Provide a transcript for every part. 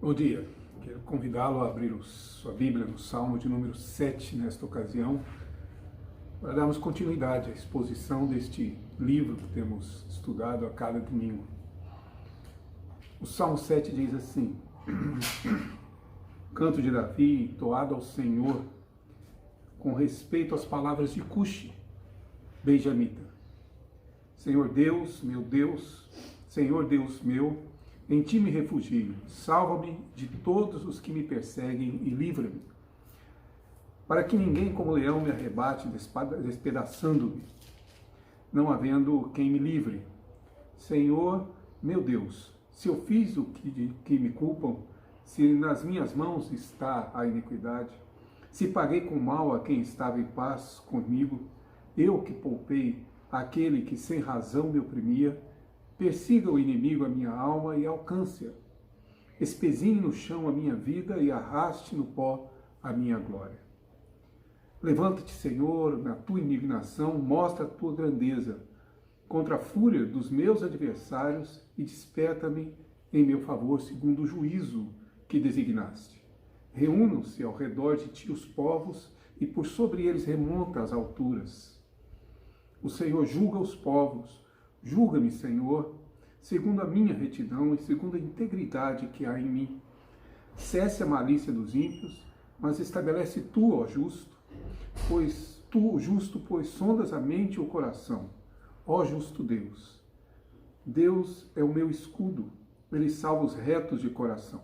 Bom dia, quero convidá-lo a abrir sua Bíblia no Salmo de número 7 nesta ocasião, para darmos continuidade à exposição deste livro que temos estudado a cada domingo. O Salmo 7 diz assim: Canto de Davi, entoado ao Senhor, com respeito às palavras de Cushi, benjamita. Senhor Deus, meu Deus, Senhor Deus meu, em ti me refugio, salva-me de todos os que me perseguem e livra-me, para que ninguém como leão me arrebate, despedaçando-me, não havendo quem me livre. Senhor, meu Deus, se eu fiz o que me culpam, se nas minhas mãos está a iniquidade, se paguei com mal a quem estava em paz comigo, eu que poupei aquele que sem razão me oprimia, persiga o inimigo a minha alma e alcance-a. Espezinhe no chão a minha vida e arraste no pó a minha glória. Levanta-te, Senhor, na tua indignação, mostra a tua grandeza contra a fúria dos meus adversários e desperta-me em meu favor segundo o juízo que designaste. Reúnam-se ao redor de ti os povos e por sobre eles remonta as alturas. O Senhor julga os povos. Julga-me, Senhor, segundo a minha retidão e segundo a integridade que há em mim. Cesse a malícia dos ímpios, mas estabelece tu, ó justo, pois tu, o justo, pois sondas a mente e o coração. Ó justo Deus. Deus é o meu escudo, ele salva os retos de coração.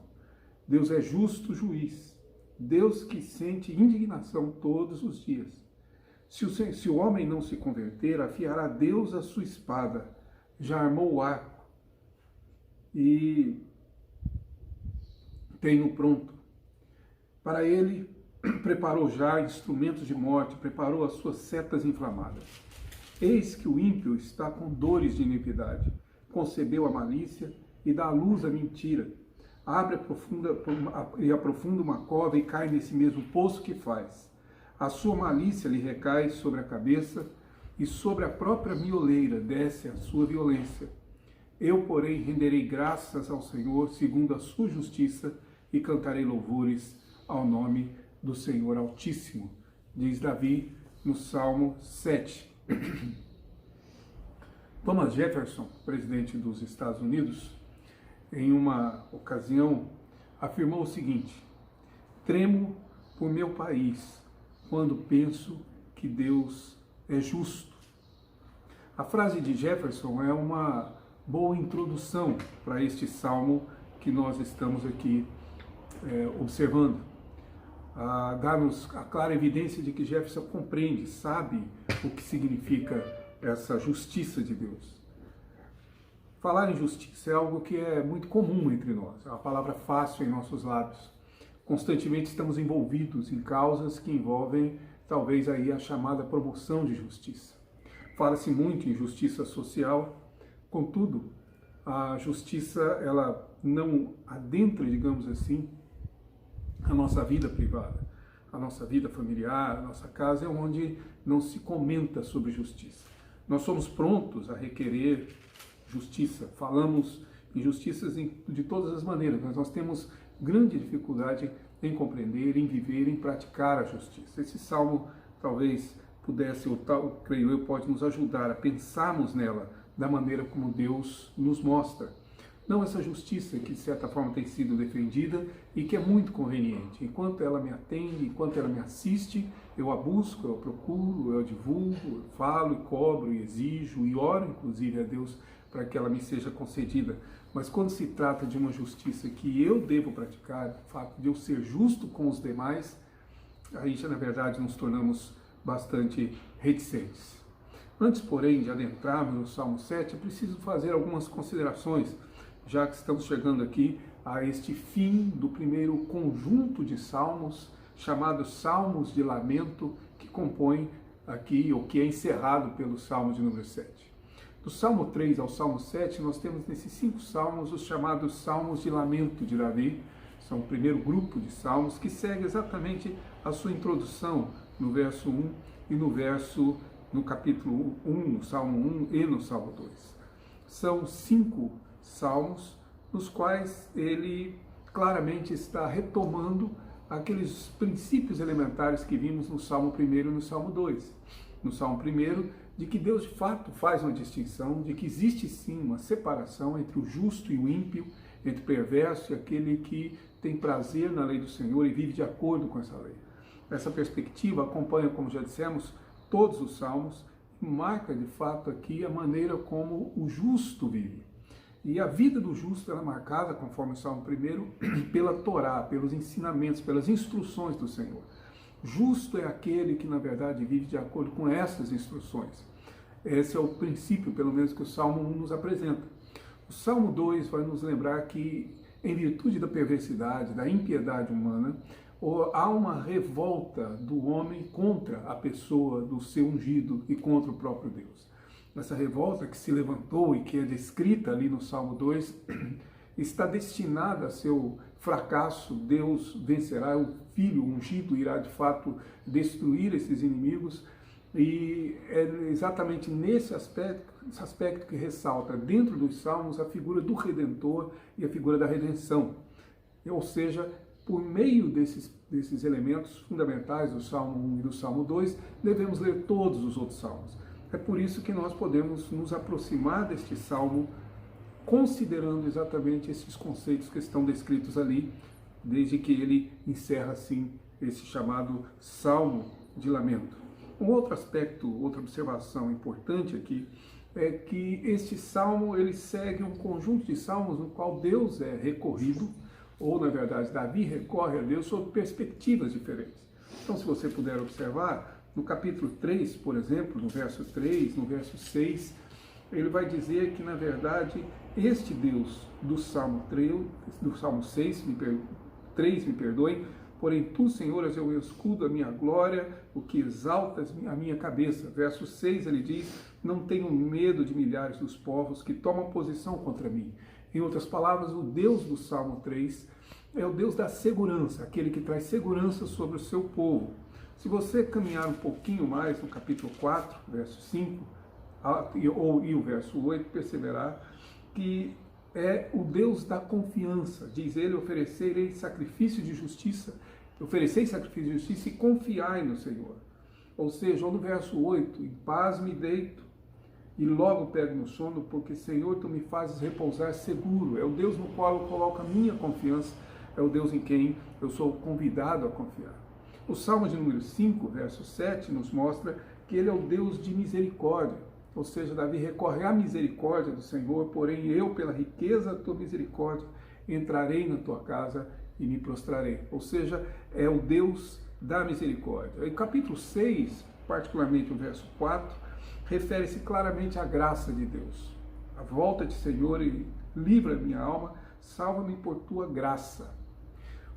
Deus é justo juiz, Deus que sente indignação todos os dias. Se o homem não se converter, afiará Deus a sua espada, já armou o arco e tem-o pronto. Para ele, preparou já instrumentos de morte, preparou as suas setas inflamadas. Eis que o ímpio está com dores de iniquidade, concebeu a malícia e dá à luz a mentira. Abre e aprofunda uma cova e cai nesse mesmo poço que faz. A sua malícia lhe recai sobre a cabeça e sobre a própria mioleira desce a sua violência. Eu, porém, renderei graças ao Senhor segundo a sua justiça e cantarei louvores ao nome do Senhor Altíssimo, diz Davi no Salmo 7. Thomas Jefferson, presidente dos Estados Unidos, em uma ocasião afirmou o seguinte: tremo por meu país quando penso que Deus é justo. A frase de Jefferson é uma boa introdução para este salmo que nós estamos aqui observando. Dá-nos a clara evidência de que Jefferson compreende, sabe o que significa essa justiça de Deus. Falar em justiça é algo que é muito comum entre nós, é uma palavra fácil em nossos lábios. Constantemente estamos envolvidos em causas que envolvem talvez aí a chamada promoção de justiça. Fala-se muito em justiça social, contudo, a justiça ela não adentra, digamos assim, a nossa vida privada, a nossa vida familiar, a nossa casa é onde não se comenta sobre justiça. Nós somos prontos a requerer justiça, falamos em justiças de todas as maneiras, mas nós temos grande dificuldade em compreender, em viver, em praticar a justiça. Esse salmo talvez pudesse, ou creio eu, pode nos ajudar a pensarmos nela da maneira como Deus nos mostra. Não essa justiça que de certa forma tem sido defendida e que é muito conveniente. Enquanto ela me atende, enquanto ela me assiste, eu a busco, eu a procuro, eu a divulgo, eu falo e cobro e exijo e oro inclusive a Deus para que ela me seja concedida. Mas quando se trata de uma justiça que eu devo praticar, o fato de eu ser justo com os demais, aí já na verdade nos tornamos bastante reticentes. Antes, porém, de adentrarmos no Salmo 7, é preciso fazer algumas considerações, já que estamos chegando aqui a este fim do primeiro conjunto de salmos, chamados Salmos de Lamento, que compõem aqui, ou que é encerrado pelo Salmo de número 7. Do Salmo 3 ao Salmo 7, nós temos nesses 5 salmos os chamados Salmos de Lamento de Davi. São o primeiro grupo de salmos que segue exatamente a sua introdução no verso 1 e no capítulo 1, no Salmo 1 e no Salmo 2. São 5 salmos nos quais ele claramente está retomando aqueles princípios elementares que vimos no Salmo 1 e no Salmo 2. No Salmo 1, de que Deus de fato faz uma distinção, de que existe sim uma separação entre o justo e o ímpio, entre o perverso e aquele que tem prazer na lei do Senhor e vive de acordo com essa lei. Essa perspectiva acompanha, como já dissemos, todos os salmos e marca de fato aqui a maneira como o justo vive. E a vida do justo é marcada, conforme o Salmo 1, pela Torá, pelos ensinamentos, pelas instruções do Senhor. Justo é aquele que, na verdade, vive de acordo com essas instruções. Esse é o princípio, pelo menos, que o Salmo 1 nos apresenta. O Salmo 2 vai nos lembrar que, em virtude da perversidade, da impiedade humana, há uma revolta do homem contra a pessoa do seu ungido e contra o próprio Deus. Essa revolta que se levantou e que é descrita ali no Salmo 2 está destinada a seu fracasso. Deus vencerá, o Filho ungido irá de fato destruir esses inimigos, e é exatamente nesse aspecto que ressalta dentro dos Salmos a figura do Redentor e a figura da redenção. Ou seja, por meio desses elementos fundamentais do Salmo 1 e do Salmo 2, devemos ler todos os outros salmos. É por isso que nós podemos nos aproximar deste salmo considerando exatamente esses conceitos que estão descritos ali, desde que ele encerra assim esse chamado Salmo de Lamento. Um outro aspecto, outra observação importante aqui, é que este salmo ele segue um conjunto de salmos no qual Deus é recorrido, ou na verdade Davi recorre a Deus sob perspectivas diferentes. Então, se você puder observar, no capítulo 3, por exemplo, no verso 3, no verso 6, ele vai dizer que, na verdade, este Deus do Salmo 6, 3, me perdoem, porém tu, Senhor, és o escudo, a minha glória, o que exaltas a minha cabeça. Verso 6, ele diz, não tenho medo de milhares dos povos que tomam posição contra mim. Em outras palavras, o Deus do Salmo 3 é o Deus da segurança, aquele que traz segurança sobre o seu povo. Se você caminhar um pouquinho mais no capítulo 4, verso 5, e o verso 8, perceberá que é o Deus da confiança. Diz ele, ofereceis sacrifício de justiça e confiai no Senhor. Ou seja, no verso 8, em paz me deito e logo pego no sono, porque, Senhor, tu me fazes repousar seguro. É o Deus no qual eu coloco a minha confiança, é o Deus em quem eu sou convidado a confiar. O Salmo de número 5, verso 7, nos mostra que ele é o Deus de misericórdia. Ou seja, Davi recorre à misericórdia do Senhor, porém eu, pela riqueza da tua misericórdia, entrarei na tua casa e me prostrarei. Ou seja, é o Deus da misericórdia. E capítulo 6, particularmente o verso 4, refere-se claramente à graça de Deus. A volta de Senhor e livra minha alma, salva-me por tua graça.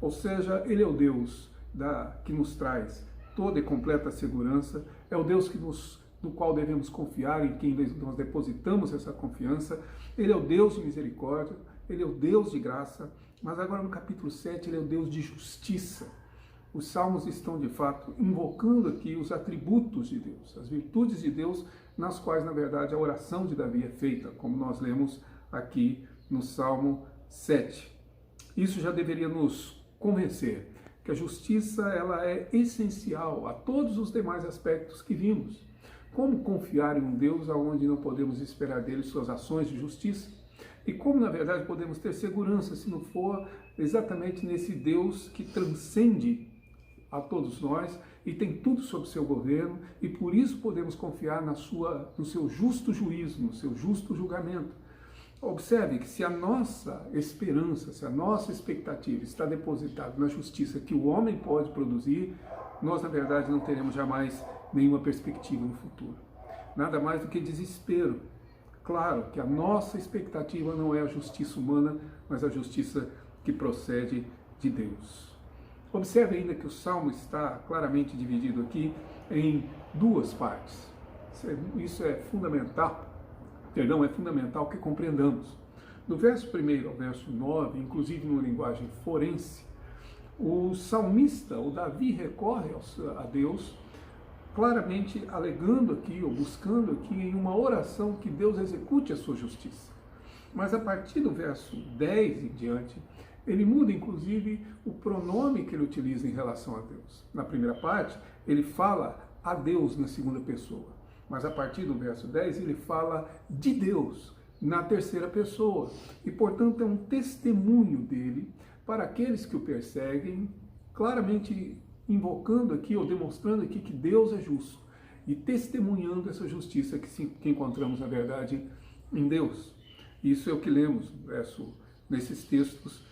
Ou seja, ele é o Deus que nos traz toda e completa segurança, é o Deus no qual devemos confiar, em quem nós depositamos essa confiança. Ele é o Deus de misericórdia, ele é o Deus de graça, mas agora no capítulo 7 ele é o Deus de justiça. Os salmos estão de fato invocando aqui os atributos de Deus, as virtudes de Deus, nas quais na verdade a oração de Davi é feita, como nós lemos aqui no Salmo 7. Isso já deveria nos convencer que a justiça ela é essencial a todos os demais aspectos que vimos. Como confiar em um Deus aonde não podemos esperar dele suas ações de justiça? E como, na verdade, podemos ter segurança se não for exatamente nesse Deus que transcende a todos nós e tem tudo sob seu governo, e por isso podemos confiar no seu justo juízo, no seu justo julgamento. Observe que se a nossa esperança, se a nossa expectativa está depositada na justiça que o homem pode produzir, nós, na verdade, não teremos jamais nenhuma perspectiva no futuro. Nada mais do que desespero. Claro que a nossa expectativa não é a justiça humana, mas a justiça que procede de Deus. Observe ainda que o Salmo está claramente dividido aqui em duas partes. Isso é fundamental. É fundamental que compreendamos. Do verso 1 ao verso 9, inclusive numa linguagem forense, o salmista, o Davi, recorre a Deus, claramente alegando aqui, ou buscando aqui, em uma oração que Deus execute a sua justiça. Mas a partir do verso 10 em diante, Ele muda, inclusive, o pronome que ele utiliza em relação a Deus. Na primeira parte, ele fala a Deus na segunda pessoa. Mas a partir do verso 10, ele fala de Deus na terceira pessoa. E, portanto, é um testemunho dele para aqueles que o perseguem, claramente invocando aqui ou demonstrando aqui que Deus é justo e testemunhando essa justiça que encontramos, na verdade, em Deus. Isso é o que lemos nesses textos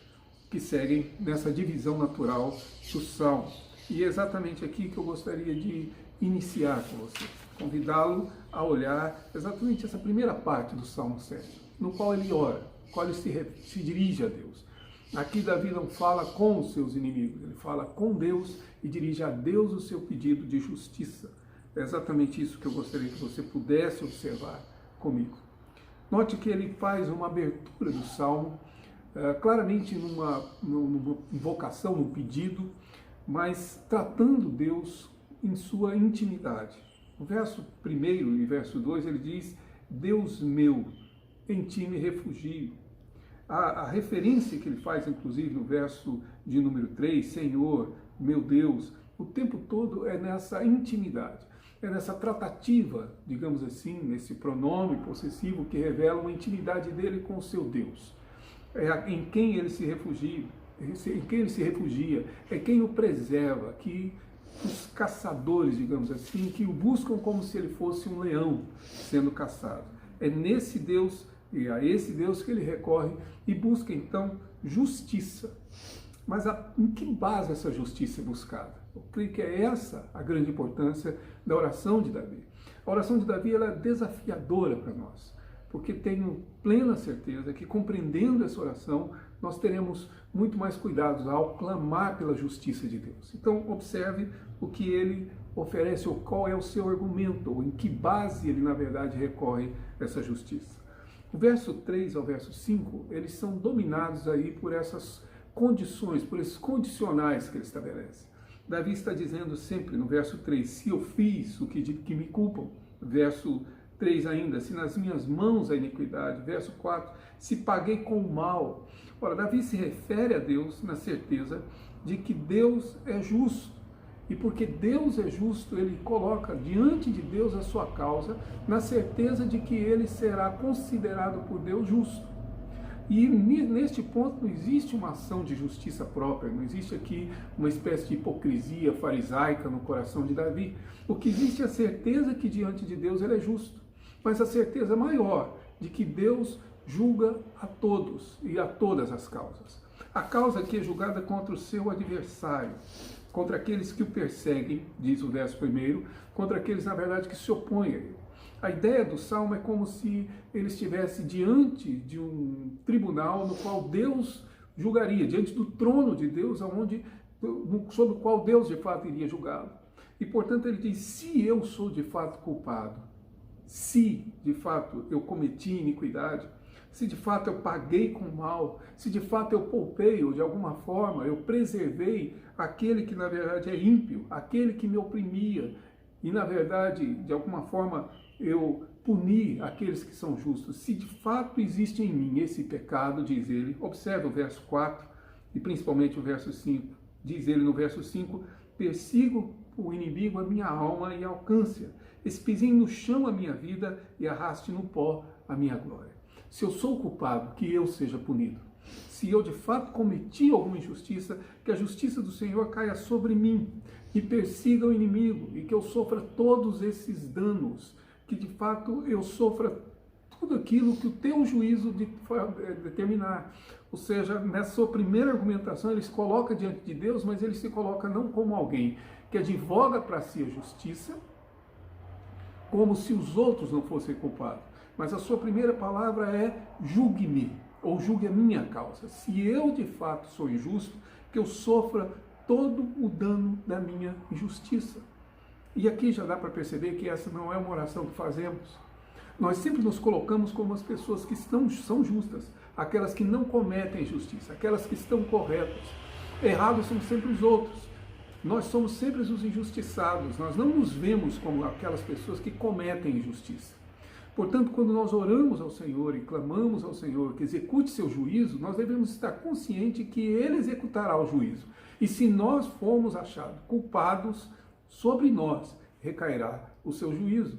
que seguem nessa divisão natural do Salmo. E é exatamente aqui que eu gostaria de iniciar com você, convidá-lo a olhar exatamente essa primeira parte do Salmo 7, no qual ele ora, no qual ele se dirige a Deus. Aqui Davi não fala com os seus inimigos, ele fala com Deus e dirige a Deus o seu pedido de justiça. É exatamente isso que eu gostaria que você pudesse observar comigo. Note que ele faz uma abertura do Salmo, claramente numa invocação, num pedido, mas tratando Deus em sua intimidade. No verso 1 e verso 2 ele diz: Deus meu, em ti me refugio. A referência que ele faz, inclusive, no verso de número 3, Senhor, meu Deus, o tempo todo é nessa intimidade, é nessa tratativa, digamos assim, nesse pronome possessivo que revela uma intimidade dele com o seu Deus. É em quem ele se refugia, é quem o preserva, que os caçadores, digamos assim, que o buscam como se ele fosse um leão sendo caçado. É nesse Deus e a esse Deus que ele recorre e busca então justiça. Mas em que base essa justiça é buscada? Eu creio que é essa a grande importância da oração de Davi. A oração de Davi ela é desafiadora para nós, porque tenho plena certeza que, compreendendo essa oração, nós teremos muito mais cuidados ao clamar pela justiça de Deus. Então, observe o que ele oferece, ou qual é o seu argumento, ou em que base ele, na verdade, recorre a essa justiça. O verso 3 ao verso 5, eles são dominados aí por essas condições, por esses condicionais que ele estabelece. Davi está dizendo sempre no verso 3, se eu fiz o que me culpam. Verso 3 ainda, se nas minhas mãos a iniquidade. Verso 4, se paguei com o mal. Ora, Davi se refere a Deus na certeza de que Deus é justo. E porque Deus é justo, ele coloca diante de Deus a sua causa, na certeza de que ele será considerado por Deus justo. E neste ponto não existe uma ação de justiça própria, não existe aqui uma espécie de hipocrisia farisaica no coração de Davi. O que existe é a certeza que diante de Deus ele é justo, mas a certeza maior de que Deus julga a todos e a todas as causas. A causa aqui é julgada contra o seu adversário, contra aqueles que o perseguem, diz o verso 1, contra aqueles, na verdade, que se opõem a ele. A ideia do Salmo é como se ele estivesse diante de um tribunal no qual Deus julgaria, diante do trono de Deus, sobre o qual Deus de fato iria julgá-lo. E, portanto, ele diz, se eu sou de fato culpado, se de fato eu cometi iniquidade, se de fato eu paguei com mal, se de fato eu poupei ou de alguma forma eu preservei aquele que na verdade é ímpio, aquele que me oprimia e na verdade de alguma forma eu puni aqueles que são justos, se de fato existe em mim esse pecado, diz ele, observe o verso 4 e principalmente o verso 5, diz ele no verso 5, persigo o inimigo a minha alma e alcance-a, espizinhe no chão a minha vida e arraste no pó a minha glória. Se eu sou culpado, que eu seja punido. Se eu de fato cometi alguma injustiça, que a justiça do Senhor caia sobre mim e persiga o inimigo e que eu sofra todos esses danos, que de fato eu sofra tudo aquilo que o teu juízo determinar. Ou seja, nessa sua primeira argumentação, ele se coloca diante de Deus, mas ele se coloca não como alguém que advoga para si a justiça, como se os outros não fossem culpados. Mas a sua primeira palavra é julgue-me, ou julgue a minha causa. Se eu de fato sou injusto, que eu sofra todo o dano da minha injustiça. E aqui já dá para perceber que essa não é uma oração que fazemos. Nós sempre nos colocamos como as pessoas que são justas, aquelas que não cometem injustiça, aquelas que estão corretas. Errados são sempre os outros. Nós somos sempre os injustiçados, nós não nos vemos como aquelas pessoas que cometem injustiça. Portanto, quando nós oramos ao Senhor e clamamos ao Senhor que execute seu juízo, nós devemos estar conscientes que Ele executará o juízo. E se nós formos achados culpados, sobre nós recairá o seu juízo.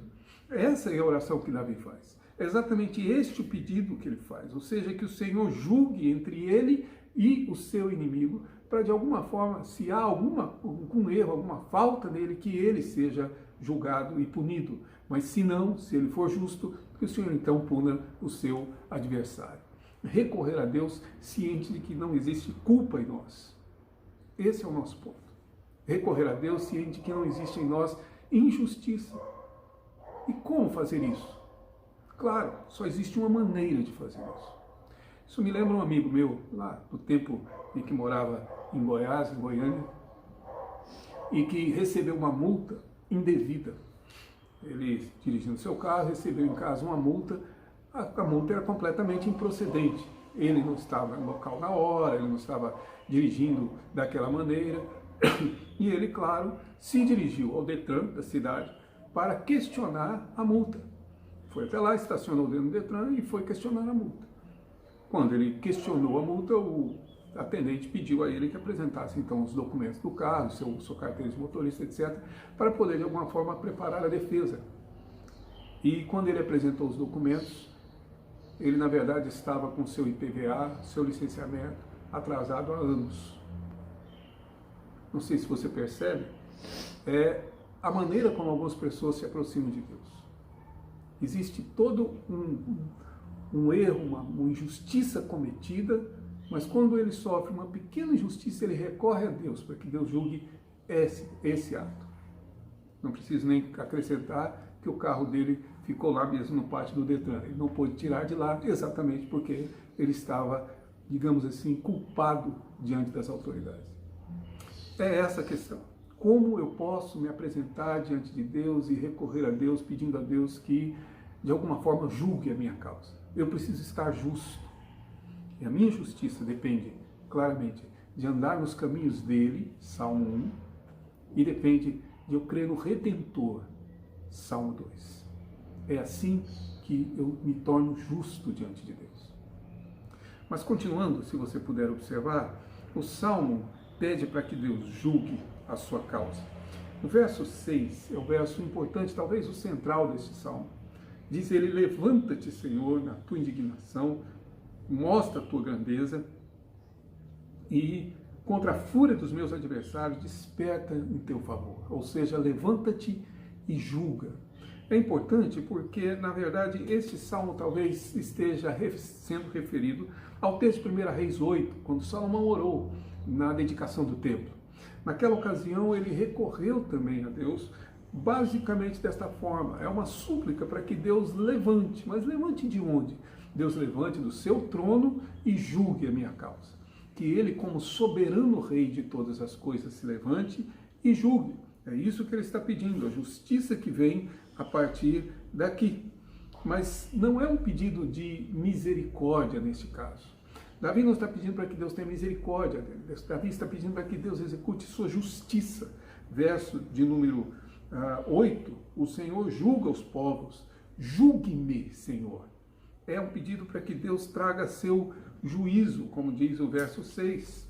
Essa é a oração que Davi faz. É exatamente este o pedido que ele faz, ou seja, que o Senhor julgue entre ele e o seu inimigo, para de alguma forma, se há algum erro, alguma falta nele, que ele seja julgado e punido. Mas se não, se ele for justo, que o Senhor então puna o seu adversário. Recorrer a Deus ciente de que não existe culpa em nós. Esse é o nosso ponto. Recorrer a Deus ciente de que não existe em nós injustiça. E como fazer isso? Claro, só existe uma maneira de fazer isso. Isso me lembra um amigo meu, lá do tempo em que morava em Goiás, em Goiânia, e que recebeu uma multa indevida. Ele, dirigindo seu carro, recebeu em casa uma multa, a multa era completamente improcedente. Ele não estava no local na hora, ele não estava dirigindo daquela maneira, e ele, claro, se dirigiu ao Detran da cidade para questionar a multa. Foi até lá, estacionou dentro do Detran e foi questionar a multa. Quando ele questionou a multa, o atendente pediu a ele que apresentasse então os documentos do carro, sua carteira de motorista, etc., para poder de alguma forma preparar a defesa. E quando ele apresentou os documentos, ele na verdade estava com seu IPVA, seu licenciamento, atrasado há anos. Não sei se você percebe, é a maneira como algumas pessoas se aproximam de Deus. Existe todo um erro, uma injustiça cometida, mas quando ele sofre uma pequena injustiça, ele recorre a Deus para que Deus julgue esse ato. Não preciso nem acrescentar que o carro dele ficou lá mesmo no pátio do Detran. Ele não pôde tirar de lá exatamente porque ele estava, digamos assim, culpado diante das autoridades. É essa a questão. Como eu posso me apresentar diante de Deus e recorrer a Deus, pedindo a Deus que, de alguma forma, julgue a minha causa? Eu preciso estar justo. E a minha justiça depende, claramente, de andar nos caminhos dele, Salmo 1, e depende de eu crer no Redentor, Salmo 2. É assim que eu me torno justo diante de Deus. Mas continuando, se você puder observar, o Salmo pede para que Deus julgue a sua causa. O verso 6 é o verso importante, talvez o central deste salmo. Diz ele: levanta-te, Senhor, na tua indignação, mostra a tua grandeza e contra a fúria dos meus adversários desperta em teu favor. Ou seja, levanta-te e julga. É importante porque, na verdade, este salmo talvez esteja sendo referido ao texto de 1 Reis 8, quando Salomão orou na dedicação do templo. Naquela ocasião, ele recorreu também a Deus, basicamente desta forma. É uma súplica para que Deus levante. Mas levante de onde? Deus levante do seu trono e julgue a minha causa. Que ele, como soberano rei de todas as coisas, se levante e julgue. É isso que ele está pedindo, a justiça que vem a partir daqui. Mas não é um pedido de misericórdia neste caso. Davi não está pedindo para que Deus tenha misericórdia. Davi está pedindo para que Deus execute sua justiça. Verso de número 8, o Senhor julga os povos. Julgue-me, Senhor. É um pedido para que Deus traga seu juízo, como diz o verso 6.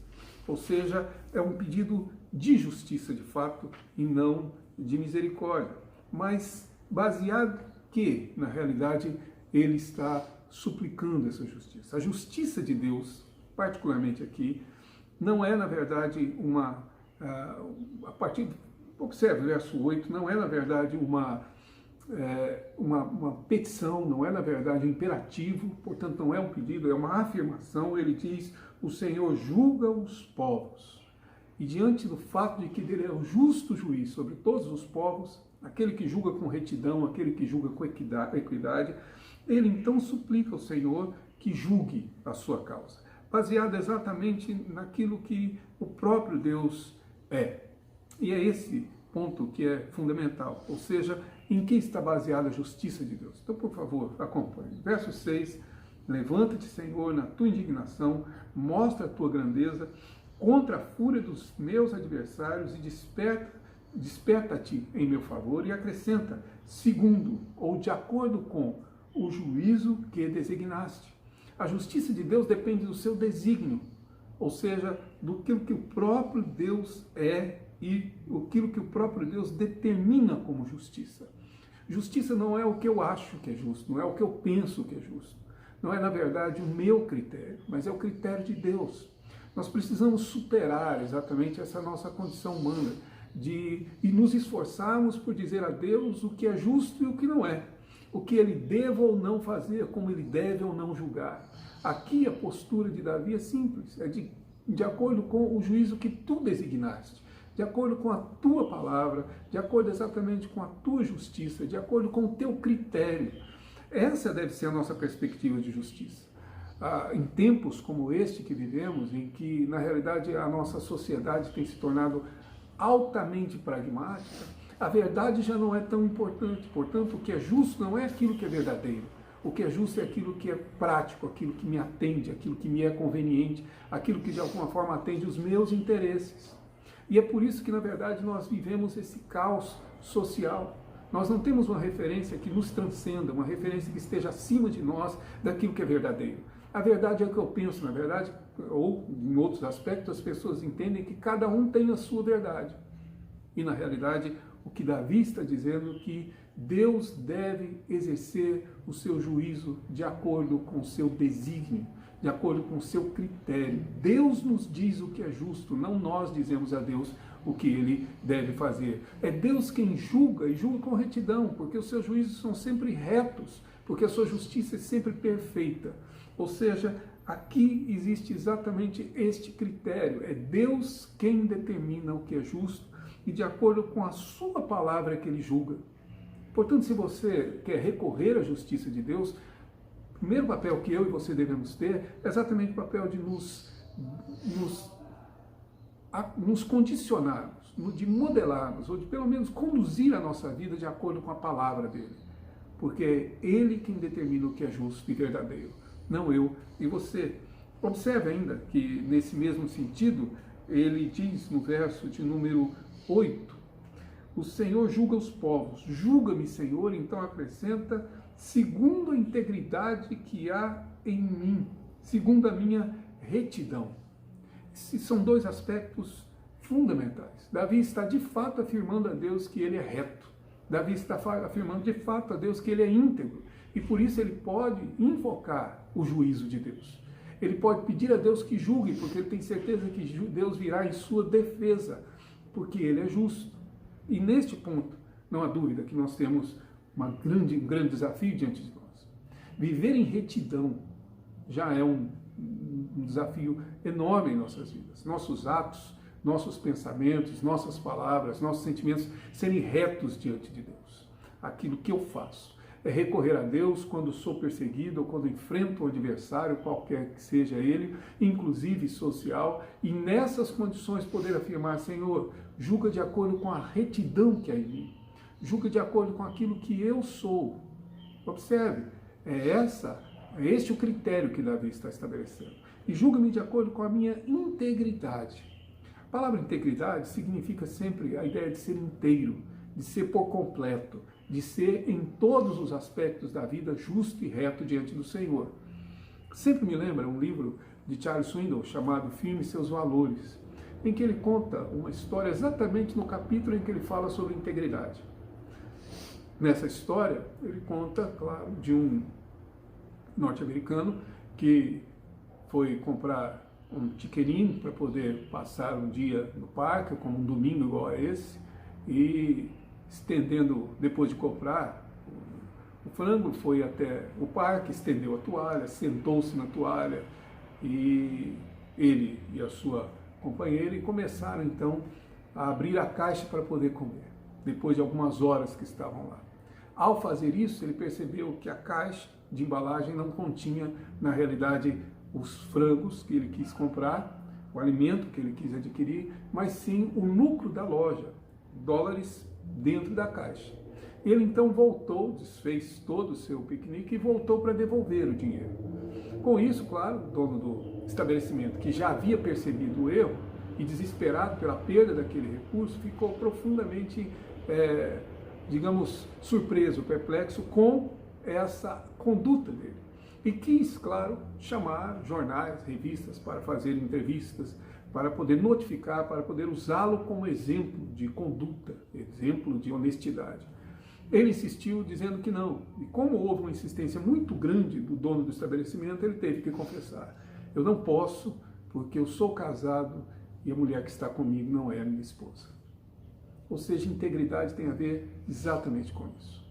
Ou seja, é um pedido de justiça de fato e não de misericórdia. Mas baseado que, na realidade, ele está suplicando essa justiça. A justiça de Deus, particularmente aqui, não é, na verdade, observe o verso 8, não é, na verdade, uma petição, não é, na verdade, um imperativo, portanto, não é um pedido, é uma afirmação. Ele diz: o Senhor julga os povos. E diante do fato de que ele é o justo juiz sobre todos os povos, aquele que julga com retidão, aquele que julga com equidade, ele então suplica ao Senhor que julgue a sua causa, baseado exatamente naquilo que o próprio Deus é. E é esse ponto que é fundamental, ou seja, em que está baseada a justiça de Deus. Então, por favor, acompanhe. Verso 6, levanta-te, Senhor, na tua indignação, mostra a tua grandeza contra a fúria dos meus adversários e desperta-te em meu favor, e acrescenta, segundo ou de acordo com o juízo que designaste. A justiça de Deus depende do seu desígnio, ou seja, do que o próprio Deus é e aquilo que o próprio Deus determina como justiça. Justiça não é o que eu acho que é justo, não é o que eu penso que é justo. Não é, na verdade, o meu critério, mas é o critério de Deus. Nós precisamos superar exatamente essa nossa condição humana e nos esforçarmos por dizer a Deus o que é justo e o que não é. O que ele deve ou não fazer, como ele deve ou não julgar. Aqui a postura de Davi é simples, é de acordo com o juízo que tu designaste, de acordo com a tua palavra, de acordo exatamente com a tua justiça, de acordo com o teu critério. Essa deve ser a nossa perspectiva de justiça. Em tempos como este que vivemos, em que na realidade a nossa sociedade tem se tornado altamente pragmática, a verdade já não é tão importante. Portanto, o que é justo não é aquilo que é verdadeiro. O que é justo é aquilo que é prático, aquilo que me atende, aquilo que me é conveniente, aquilo que de alguma forma atende os meus interesses. E é por isso que, na verdade, nós vivemos esse caos social. Nós não temos uma referência que nos transcenda, uma referência que esteja acima de nós daquilo que é verdadeiro. A verdade é o que eu penso, na verdade, ou em outros aspectos, as pessoas entendem que cada um tem a sua verdade. E, na realidade, o que Davi está dizendo é que Deus deve exercer o seu juízo de acordo com o seu desígnio, de acordo com o seu critério. Deus nos diz o que é justo, não nós dizemos a Deus o que ele deve fazer. É Deus quem julga e julga com retidão, porque os seus juízos são sempre retos, porque a sua justiça é sempre perfeita. Ou seja, aqui existe exatamente este critério. É Deus quem determina o que é justo e de acordo com a sua palavra que ele julga. Portanto, se você quer recorrer à justiça de Deus, o primeiro papel que eu e você devemos ter é exatamente o papel de nos condicionarmos, de modelarmos, ou de pelo menos conduzir a nossa vida de acordo com a palavra dele. Porque é ele quem determina o que é justo e verdadeiro, não eu e você. Observe ainda que, nesse mesmo sentido, ele diz no verso de número 8, o Senhor julga os povos. Julga-me, Senhor, então acrescenta, segundo a integridade que há em mim, segundo a minha retidão. Esses são dois aspectos fundamentais. Davi está de fato afirmando a Deus que ele é reto. Davi está afirmando de fato a Deus que ele é íntegro. E por isso ele pode invocar o juízo de Deus. Ele pode pedir a Deus que julgue, porque ele tem certeza que Deus virá em sua defesa, porque ele é justo. E neste ponto, não há dúvida que nós temos um grande desafio diante de nós. Viver em retidão já é um desafio enorme em nossas vidas. Nossos atos, nossos pensamentos, nossas palavras, nossos sentimentos serem retos diante de Deus. Aquilo que eu faço é recorrer a Deus quando sou perseguido ou quando enfrento um adversário, qualquer que seja ele, inclusive social, e nessas condições poder afirmar, Senhor, julga de acordo com a retidão que há em mim, julga de acordo com aquilo que eu sou. Observe, é este o critério que Davi está estabelecendo. E julga-me de acordo com a minha integridade. A palavra integridade significa sempre a ideia de ser inteiro, de ser por completo, de ser em todos os aspectos da vida justo e reto diante do Senhor. Sempre me lembra um livro de Charles Swindoll chamado Firme Seus Valores, em que ele conta uma história exatamente no capítulo em que ele fala sobre integridade. Nessa história, ele conta, claro, de um norte-americano que foi comprar um tiqueirinho para poder passar um dia no parque, como um domingo igual a esse, e estendendo, depois de comprar o frango, foi até o parque, estendeu a toalha, sentou-se na toalha, e ele e a sua companheira começaram então a abrir a caixa para poder comer, depois de algumas horas que estavam lá. Ao fazer isso, ele percebeu que a caixa de embalagem não continha, na realidade, os frangos que ele quis comprar, o alimento que ele quis adquirir, mas sim o lucro da loja, dólares dentro da caixa. Ele então voltou, desfez todo o seu piquenique e voltou para devolver o dinheiro. Com isso, claro, o dono do estabelecimento, que já havia percebido o erro e desesperado pela perda daquele recurso, ficou profundamente, digamos, surpreso, perplexo com essa conduta dele. E quis, claro, chamar jornais, revistas para fazer entrevistas, para poder notificar, para poder usá-lo como exemplo de conduta, exemplo de honestidade. Ele insistiu dizendo que não. E como houve uma insistência muito grande do dono do estabelecimento, ele teve que confessar: eu não posso, porque eu sou casado e a mulher que está comigo não é minha esposa. Ou seja, integridade tem a ver exatamente com isso.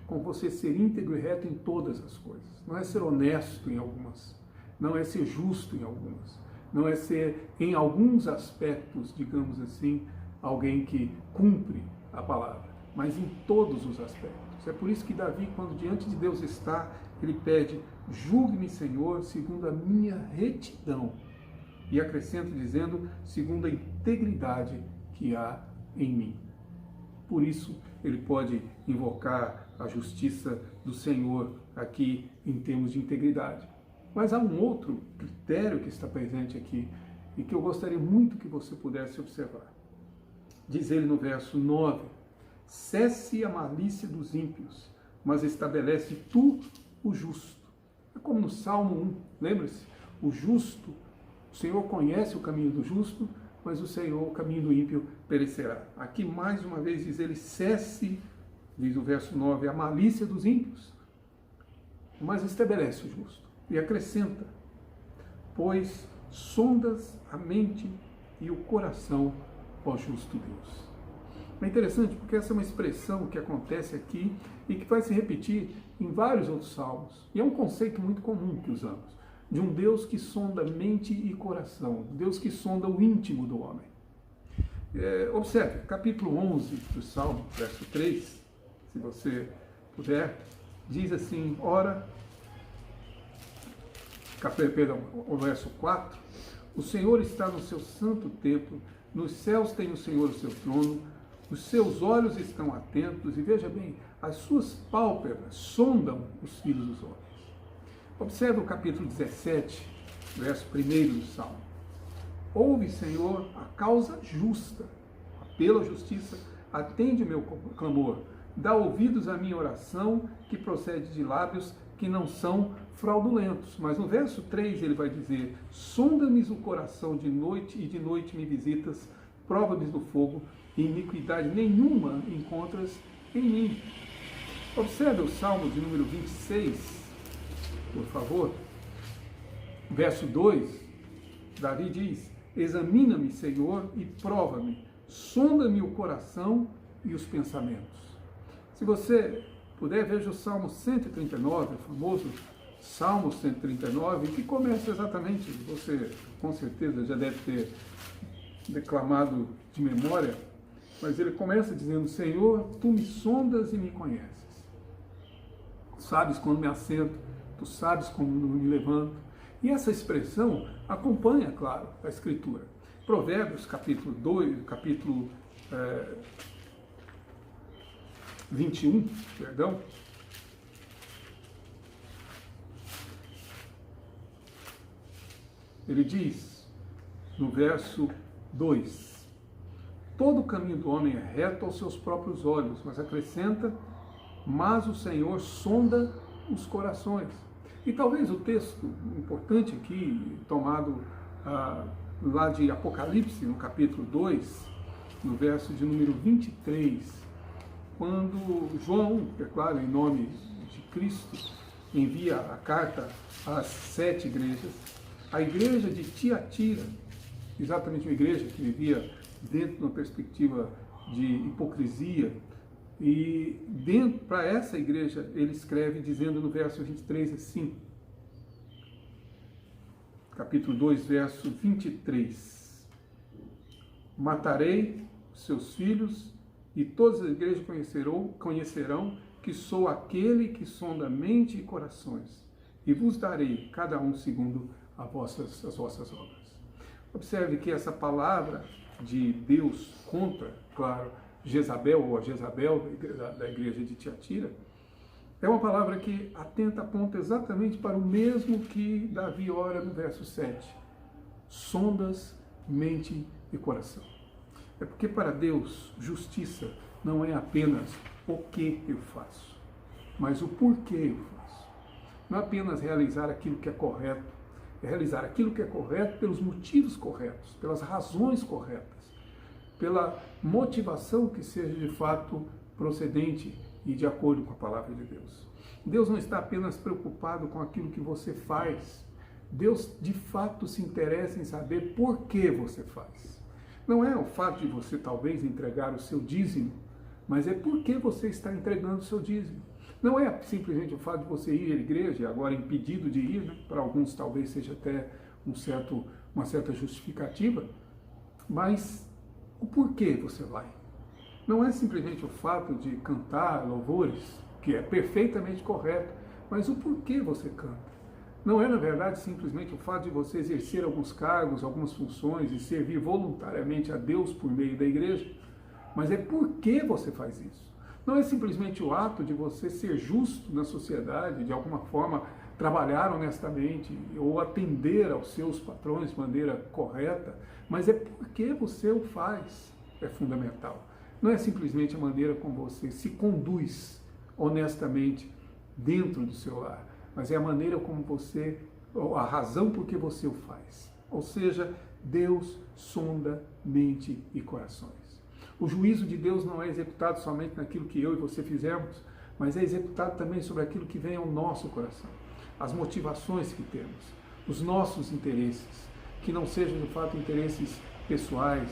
Com você ser íntegro e reto em todas as coisas. Não é ser honesto em algumas, não é ser justo em algumas, não é ser, em alguns aspectos, digamos assim, alguém que cumpre a palavra, mas em todos os aspectos. É por isso que Davi, quando diante de Deus está, ele pede: julgue-me, Senhor, segundo a minha retidão. E acrescenta dizendo: segundo a integridade que há em mim. Por isso, ele pode invocar a justiça do Senhor aqui em termos de integridade. Mas há um outro critério que está presente aqui e que eu gostaria muito que você pudesse observar. Diz ele no verso 9: cesse a malícia dos ímpios, mas estabelece tu o justo. É como no Salmo 1, lembra-se? O justo, o Senhor conhece o caminho do justo, mas o Senhor, o caminho do ímpio, perecerá. Aqui mais uma vez diz ele: cesse, diz o verso 9, a malícia dos ímpios, mas estabelece o justo. E acrescenta: pois sondas a mente e o coração, ó justo Deus. É interessante porque essa é uma expressão que acontece aqui e que vai se repetir em vários outros salmos. E é um conceito muito comum que usamos, de um Deus que sonda mente e coração, Deus que sonda o íntimo do homem. Observe, capítulo 11 do Salmo, verso 3, se você puder, diz assim: ora, o verso 4, o Senhor está no seu santo templo, nos céus tem o Senhor o seu trono, os seus olhos estão atentos, e veja bem, as suas pálpebras sondam os filhos dos homens. Observe o capítulo 17, verso 1 do Salmo. Ouve, Senhor, a causa justa, pela justiça, atende o meu clamor, dá ouvidos à minha oração, que procede de lábios que não são fraudulentos. Mas no verso 3 ele vai dizer: sonda-me o coração de noite e de noite me visitas, prova-me do fogo, e iniquidade nenhuma encontras em mim. Observe o Salmo de número 26, por favor. Verso 2, Davi diz: examina-me, Senhor, e prova-me, sonda-me o coração e os pensamentos. Se você puder, veja o Salmo 139, o famoso Salmo 139, que começa exatamente, você com certeza já deve ter declamado de memória, mas ele começa dizendo: Senhor, tu me sondas e me conheces. Sabes quando me assento, tu sabes quando me levanto. E essa expressão acompanha, claro, a Escritura. Provérbios, capítulo 2, capítulo 21, perdão. Ele diz, no verso 2, todo o caminho do homem é reto aos seus próprios olhos, mas acrescenta: mas o Senhor sonda os corações. E talvez o texto importante aqui, tomado lá de Apocalipse, no capítulo 2, no verso de número 23, quando João, é claro, em nome de Cristo, envia a carta às 7 igrejas, a igreja de Tiatira, exatamente uma igreja que vivia dentro de uma perspectiva de hipocrisia, e dentro, para essa igreja, ele escreve dizendo no verso 23 assim, capítulo 2, verso 23, matarei os seus filhos e todas as igrejas conhecerão que sou aquele que sonda mente e corações, e vos darei cada um segundo as vossas obras. Observe que essa palavra de Deus contra, claro, Jezabel, ou a Jezabel da igreja de Tiatira, é uma palavra que aponta exatamente para o mesmo que Davi ora no verso 7. Sondas, mente e coração. É porque para Deus, justiça não é apenas o que eu faço. mas o porquê eu faço. Não é apenas realizar aquilo que é correto, é realizar aquilo que é correto pelos motivos corretos, pelas razões corretas, pela motivação que seja de fato procedente e de acordo com a palavra de Deus. Deus não está apenas preocupado com aquilo que você faz. Deus de fato se interessa em saber por que você faz. Não é o fato de você talvez entregar o seu dízimo, mas é por que você está entregando o seu dízimo. Não é simplesmente o fato de você ir à igreja, agora impedido de ir, né? Para alguns talvez seja até uma certa justificativa, mas o porquê você vai. Não é simplesmente o fato de cantar louvores, que é perfeitamente correto, mas o porquê você canta. Não é, na verdade, simplesmente o fato de você exercer alguns cargos, algumas funções e servir voluntariamente a Deus por meio da igreja, mas é por que você faz isso. Não é simplesmente o ato de você ser justo na sociedade, de alguma forma trabalhar honestamente ou atender aos seus patrões de maneira correta, mas é porque você o faz, é fundamental. Não é simplesmente a maneira como você se conduz honestamente dentro do seu lar, mas é a maneira como você, a razão por que você o faz. Ou seja, Deus sonda mente e corações. O juízo de Deus não é executado somente naquilo que eu e você fizemos, mas é executado também sobre aquilo que vem ao nosso coração. As motivações que temos, os nossos interesses, que não sejam de fato interesses pessoais,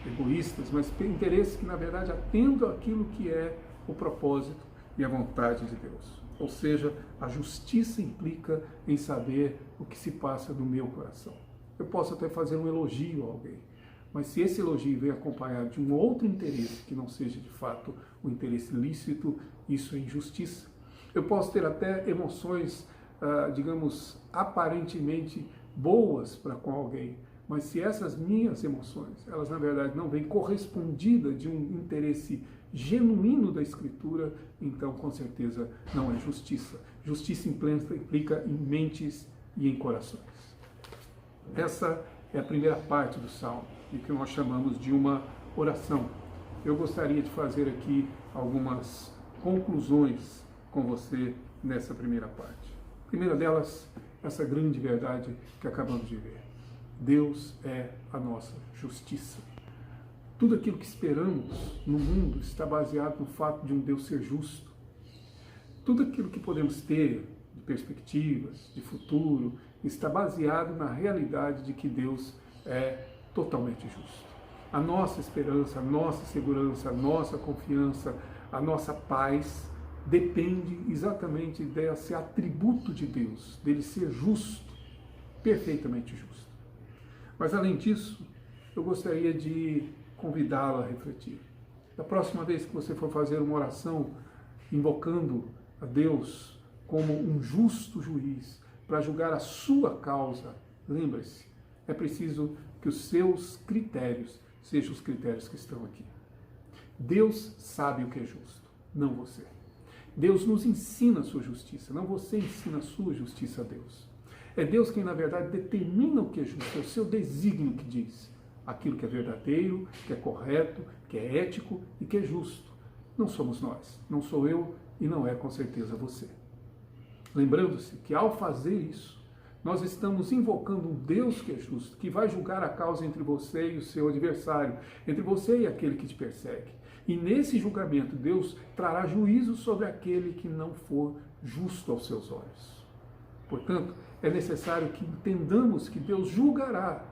egoístas, mas interesses que na verdade atendam aquilo que é o propósito e a vontade de Deus. Ou seja, a justiça implica em saber o que se passa no meu coração. Eu posso até fazer um elogio a alguém, mas se esse elogio vem acompanhado de um outro interesse que não seja de fato o interesse lícito, isso é injustiça. Eu posso ter até emoções, digamos, aparentemente boas para com alguém, mas se essas minhas emoções, elas na verdade não vêm correspondidas de um interesse genuíno da Escritura, então com certeza não é justiça. Justiça implica em mentes e em corações. Essa é a primeira parte do Salmo, e que nós chamamos de uma oração. Eu gostaria de fazer aqui algumas conclusões com você nessa primeira parte. A primeira delas, essa grande verdade que acabamos de ver. Deus é a nossa justiça. Tudo aquilo que esperamos no mundo está baseado no fato de um Deus ser justo. Tudo aquilo que podemos ter de perspectivas, de futuro, está baseado na realidade de que Deus é totalmente justo. A nossa esperança, a nossa segurança, a nossa confiança, a nossa paz depende exatamente desse atributo de Deus, dele ser justo, perfeitamente justo. Mas além disso, eu gostaria de convidá-lo a refletir. Da próxima vez que você for fazer uma oração invocando a Deus como um justo juiz para julgar a sua causa, lembre-se, é preciso que os seus critérios sejam os critérios que estão aqui. Deus sabe o que é justo, não você. Deus nos ensina a sua justiça, não você ensina a sua justiça a Deus. É Deus quem, na verdade, determina o que é justo, é o seu desígnio que diz aquilo que é verdadeiro, que é correto, que é ético e que é justo. Não somos nós, não sou eu e não é com certeza você. Lembrando-se que ao fazer isso, nós estamos invocando um Deus que é justo, que vai julgar a causa entre você e o seu adversário, entre você e aquele que te persegue. E nesse julgamento, Deus trará juízo sobre aquele que não for justo aos seus olhos. Portanto, é necessário que entendamos que Deus julgará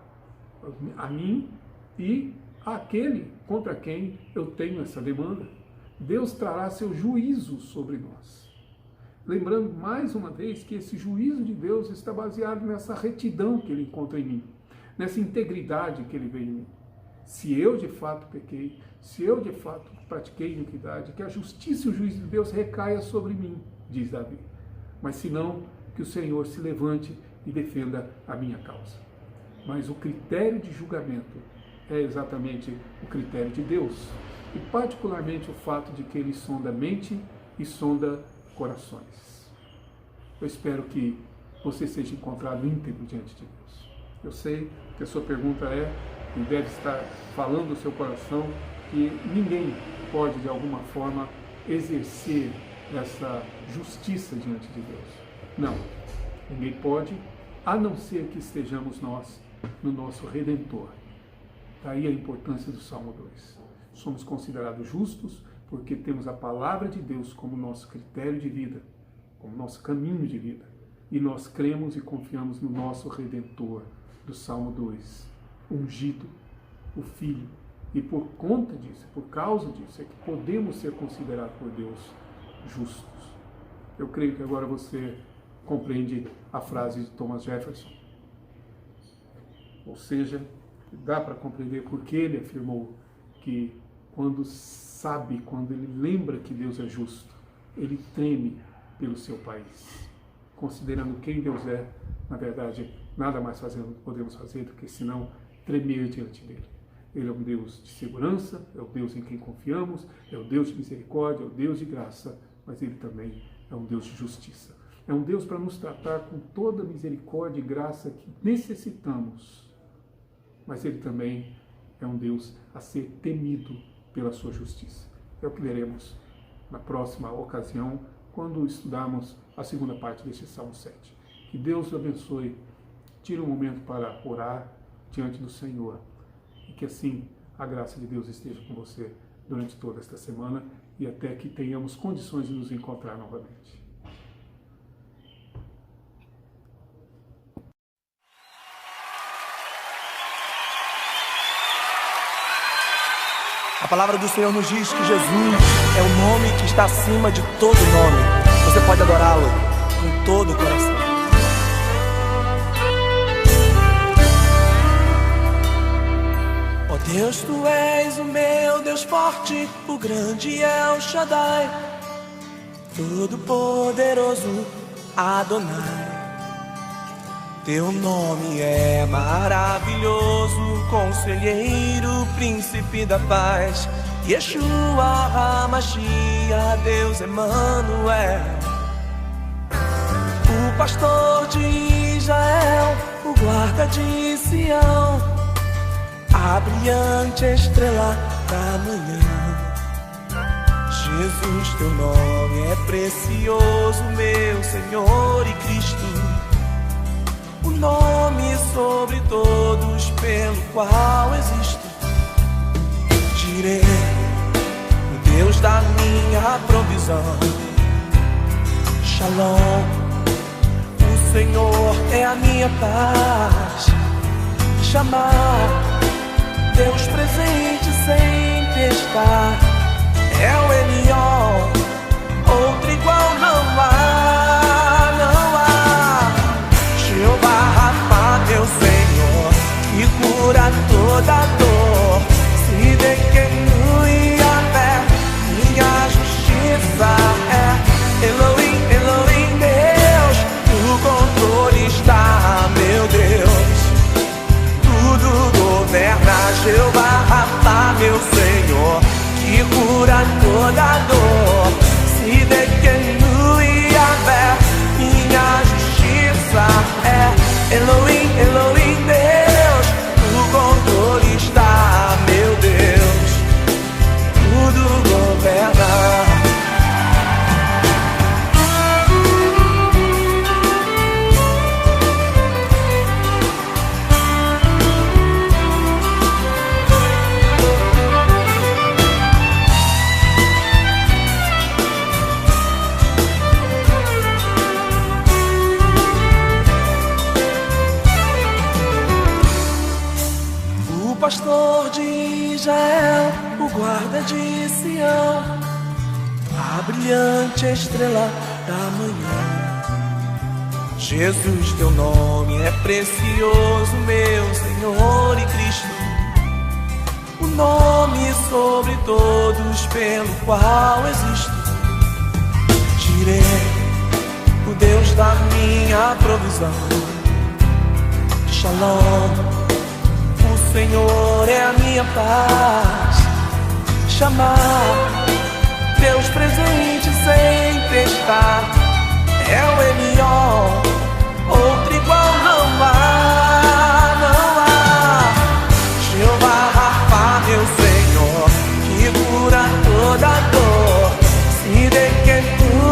a mim e àquele contra quem eu tenho essa demanda. Deus trará seu juízo sobre nós. Lembrando mais uma vez que esse juízo de Deus está baseado nessa retidão que Ele encontra em mim, nessa integridade que Ele vê em mim. Se eu de fato pequei, se eu de fato pratiquei iniquidade, que a justiça e o juízo de Deus recaia sobre mim, diz Davi. Mas se não, que o Senhor se levante e defenda a minha causa. Mas o critério de julgamento é exatamente o critério de Deus, e particularmente o fato de que Ele sonda mente e sonda corações. Eu espero que você seja encontrado íntegro diante de Deus. Eu sei que a sua pergunta é, e deve estar falando no seu coração, que ninguém pode de alguma forma exercer essa justiça diante de Deus. Não, ninguém pode, a não ser que estejamos nós no nosso Redentor. Daí a importância do Salmo 2. Somos considerados justos porque temos a palavra de Deus como nosso critério de vida, como nosso caminho de vida. E nós cremos e confiamos no nosso Redentor, do Salmo 2, ungido, o Filho. E por conta disso, por causa disso, é que podemos ser considerados por Deus justos. Eu creio que agora você compreende a frase de Thomas Jefferson. Ou seja, dá para compreender porque ele afirmou que quando ele lembra que Deus é justo, ele treme pelo seu país. Considerando quem Deus é, na verdade, nada mais podemos fazer do que senão tremer diante dele. Ele é um Deus de segurança, é o Deus em quem confiamos, é o Deus de misericórdia, é o Deus de graça, mas ele também é um Deus de justiça. É um Deus para nos tratar com toda a misericórdia e graça que necessitamos, mas ele também é um Deus a ser temido pela sua justiça. É o que veremos na próxima ocasião, quando estudarmos a segunda parte deste Salmo 7. Que Deus o abençoe, tire um momento para orar diante do Senhor, e que assim a graça de Deus esteja com você durante toda esta semana e até que tenhamos condições de nos encontrar novamente. A palavra do Senhor nos diz que Jesus é o nome que está acima de todo nome. Você pode adorá-lo com todo o coração. Ó Deus, Tu és o meu Deus forte, o grande El Shaddai, todo-poderoso Adonai. Teu nome é maravilhoso, conselheiro, príncipe da paz, Yeshua HaMashiach, Deus Emanuel. O pastor de Israel, o guarda de Sião, a brilhante estrela da manhã. Jesus, Teu nome é precioso, meu Senhor e Cristo, o nome sobre todos pelo qual existo. Jireh, o Deus da minha provisão. Shalom, o Senhor é a minha paz. Chamar, Deus presente sem testar. É o Elion, outro igual não há, não há. Jeová Rafa, meu Senhor, que cura toda dor. Se Dequenu e a fé, minha justiça é. Elohim, Elohim, Deus, no controle está, meu Deus. Tudo governa, Jeová Rafa, meu Senhor, que cura toda dor. Se Dequenu e a fé, minha justiça é. Elohim, Elohim, Deus, no controle está, meu Deus. Tudo governa. Pastor de Israel, o guarda de Sião, a brilhante estrela da manhã. Jesus, Teu nome é precioso, meu Senhor e Cristo, o nome sobre todos pelo qual existo. Jireh, o Deus da minha provisão. Shalom, o Senhor é a minha paz. Chamar, Deus presente sem testar. É o Elion, outro igual não há, não há. Jeová Rafa, meu Senhor, que cura toda dor. Se Dequenu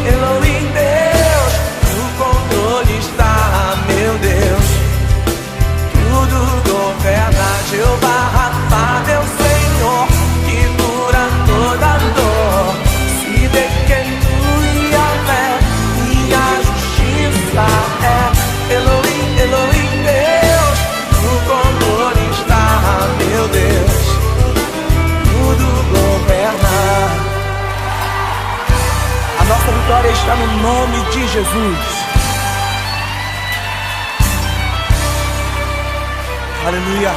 Elohim, Deus, no controle está, meu Deus. Tudo governa, Jeová Rafa, meu Senhor, que cura toda dor. Se de quem tu e a fé, minha justiça é. Elohim, Elohim, Deus, no controle está, meu Deus. Tudo governa. A nossa vitória está no nome de Jesus. Aleluia.